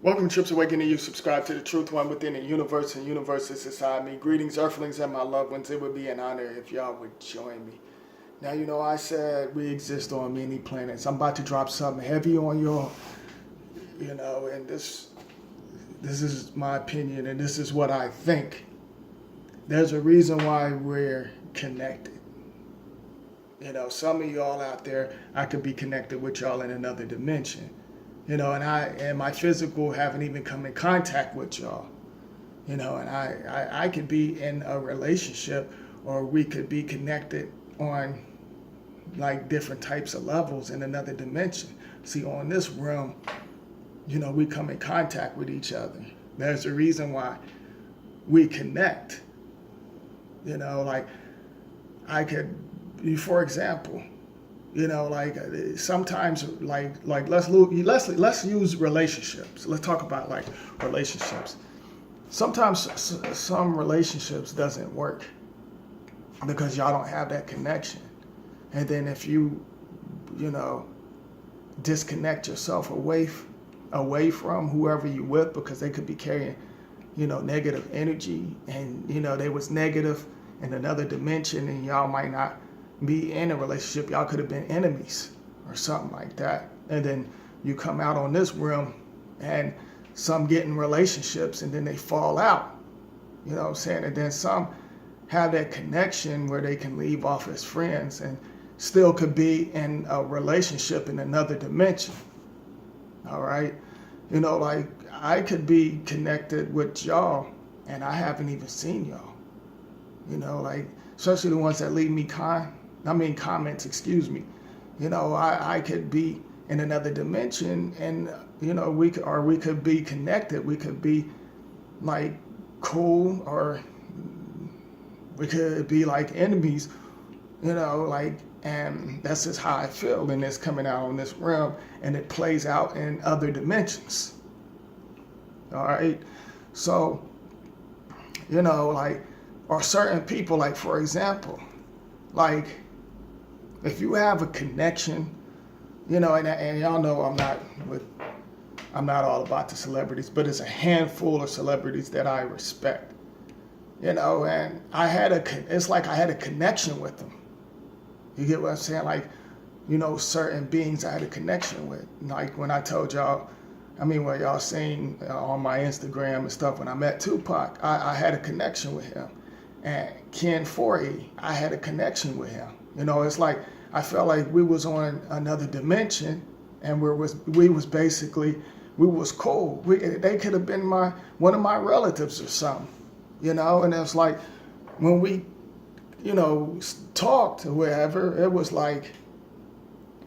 Welcome to Trips Awakening. You subscribe to the truth one within the universe, and universe is inside me. Greetings, earthlings, and my loved ones. It would be an honor if y'all would join me. Now, I said we exist on many planets. I'm about to drop something heavy on y'all, and this is my opinion, and this is what I think. There's a reason why we're connected. Some of y'all out there, I could be connected with y'all in another dimension. And my physical haven't even come in contact with y'all. And I could be in a relationship, or we could be connected on like different types of levels in another dimension. See, on this realm, we come in contact with each other. There's a reason why we connect. Like I could, for example, sometimes let's use relationships. Let's talk about like relationships. Sometimes some relationships doesn't work because y'all don't have that connection. And then if you disconnect yourself away from whoever you with, because they could be carrying negative energy, and they was negative in another dimension, and y'all might not be in a relationship. Y'all could have been enemies or something like that. And then you come out on this realm, and some get in relationships and then they fall out. You know what I'm saying? And then some have that connection where they can leave off as friends and still could be in a relationship in another dimension. All right? Like I could be connected with y'all and I haven't even seen y'all. Like especially the ones that leave me comments, excuse me. I could be in another dimension, and we could be connected. We could be like cool, or we could be like enemies. And that's just how I feel, and it's coming out on this realm, and it plays out in other dimensions. All right, so or certain people, like for example, like if you have a connection, and y'all know I'm not all about the celebrities, but it's a handful of celebrities that I respect, and I had a connection with them. You get what I'm saying? Like, certain beings I had a connection with. Like when I told y'all, what y'all seen on my Instagram and stuff, when I met Tupac, I had a connection with him. And Ken Foree, I had a connection with him. It's like I felt like we was on another dimension, and we was cool. They could have been one of my relatives or something, And it's like when we, talked or whatever, it was like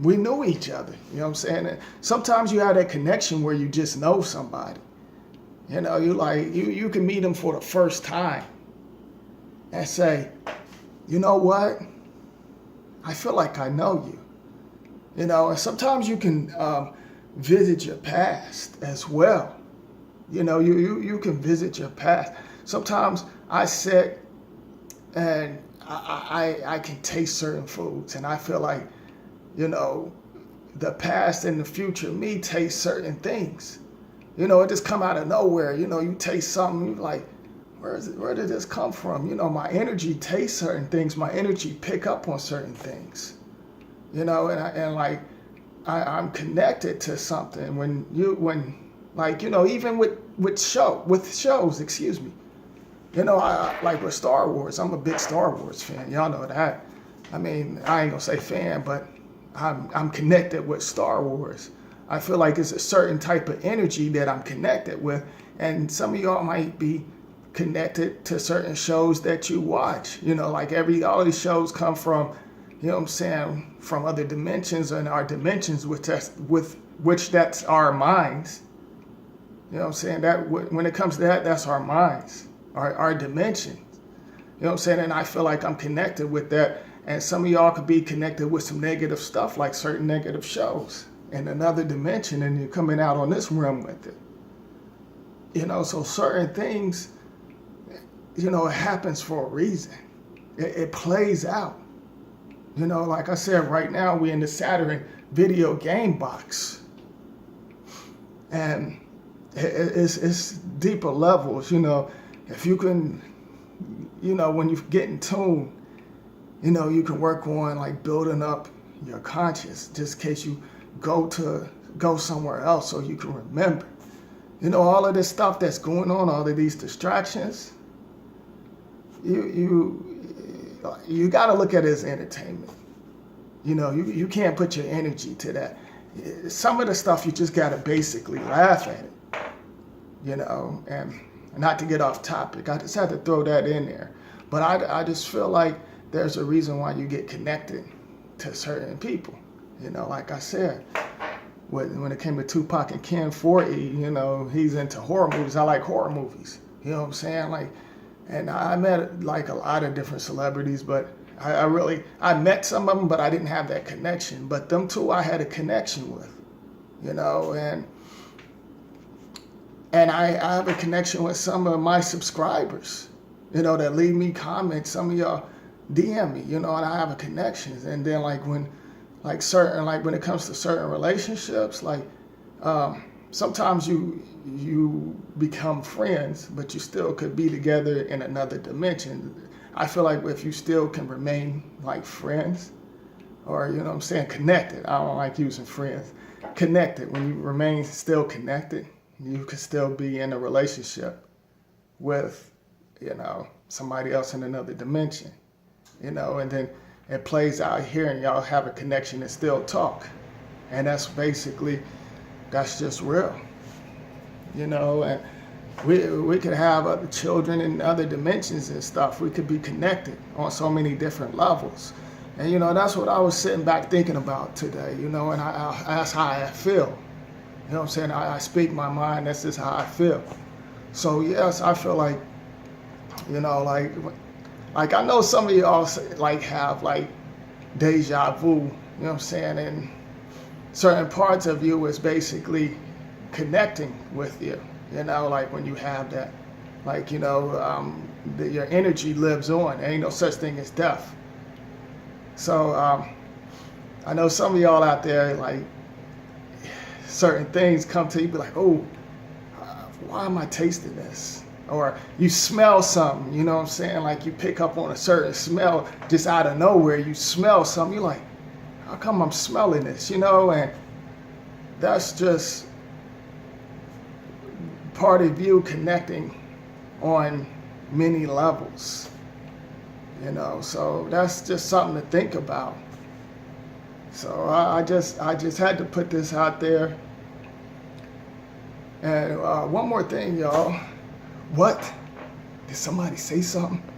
we knew each other. You know what I'm saying? And sometimes you have that connection where you just know somebody. You can meet them for the first time and say, you know what? I feel like I know you. And sometimes you can visit your past as well. You can visit your past. Sometimes I sit and I can taste certain foods, and I feel like, the past and the future me taste certain things. It just come out of nowhere. You taste something, you're like, where did this come from? My energy tastes certain things. My energy pick up on certain things. I'm connected to something even with shows, excuse me. I like with Star Wars. I'm a big Star Wars fan. Y'all know that. I ain't gonna say fan, but I'm connected with Star Wars. I feel like it's a certain type of energy that I'm connected with, and some of y'all might be connected to certain shows that you watch. All these shows come from, from other dimensions, and our dimensions, which that's our minds. That when it comes to that's our minds, our dimensions. And I feel like I'm connected with that. And some of y'all could be connected with some negative stuff, like certain negative shows in another dimension, and you're coming out on this realm with it. So certain things, it happens for a reason. It plays out. Like I said, right now we're in the Saturn video game box. And it's deeper levels, you know. If you can, you know, when you get in tune, you know, you can work on like building up your conscious, just in case you go somewhere else so you can remember. You know, all of this stuff that's going on, all of these distractions, you got to look at it as entertainment. You know, you can't put your energy to that. Some of the stuff you just got to basically laugh at it, you know, and not to get off topic. I just had to throw that in there. But I just feel like there's a reason why you get connected to certain people. You know, like I said, when it came to Tupac and Ken Forte, you know, he's into horror movies. I like horror movies. You know what I'm saying? Like, and I met like a lot of different celebrities, but I met some of them, but I didn't have that connection. But them two I had a connection with, you know, and I have a connection with some of my subscribers, you know, that leave me comments. Some of y'all DM me, you know, and I have a connection. And then when it comes to certain relationships, like sometimes you become friends, but you still could be together in another dimension. I feel like if you still can remain like friends, or, you know what I'm saying, connected. I don't like using friends. Connected. When you remain still connected, you can still be in a relationship with, you know, somebody else in another dimension, you know, and then it plays out here and y'all have a connection and still talk. And that's just real, you know. And we could have other children in other dimensions and stuff. We could be connected on so many different levels. And, you know, that's what I was sitting back thinking about today, you know, and that's how I feel. You know what I'm saying? I speak my mind. That's just how I feel. So, yes, I feel like, you know, like I know some of y'all like have like deja vu, you know what I'm saying? And certain parts of you is basically connecting with you, you know, like when you have that, like, you know, your energy lives on. There ain't no such thing as death. So I know some of y'all out there, like, certain things come to you, be like, oh, why am I tasting this? Or you smell something, you know what I'm saying? Like you pick up on a certain smell just out of nowhere. You smell something, you're like, how come I'm smelling this, you know? And that's just part of you connecting on many levels, you know? So that's just something to think about. So I just had to put this out there. And one more thing, y'all. What? Did somebody say something?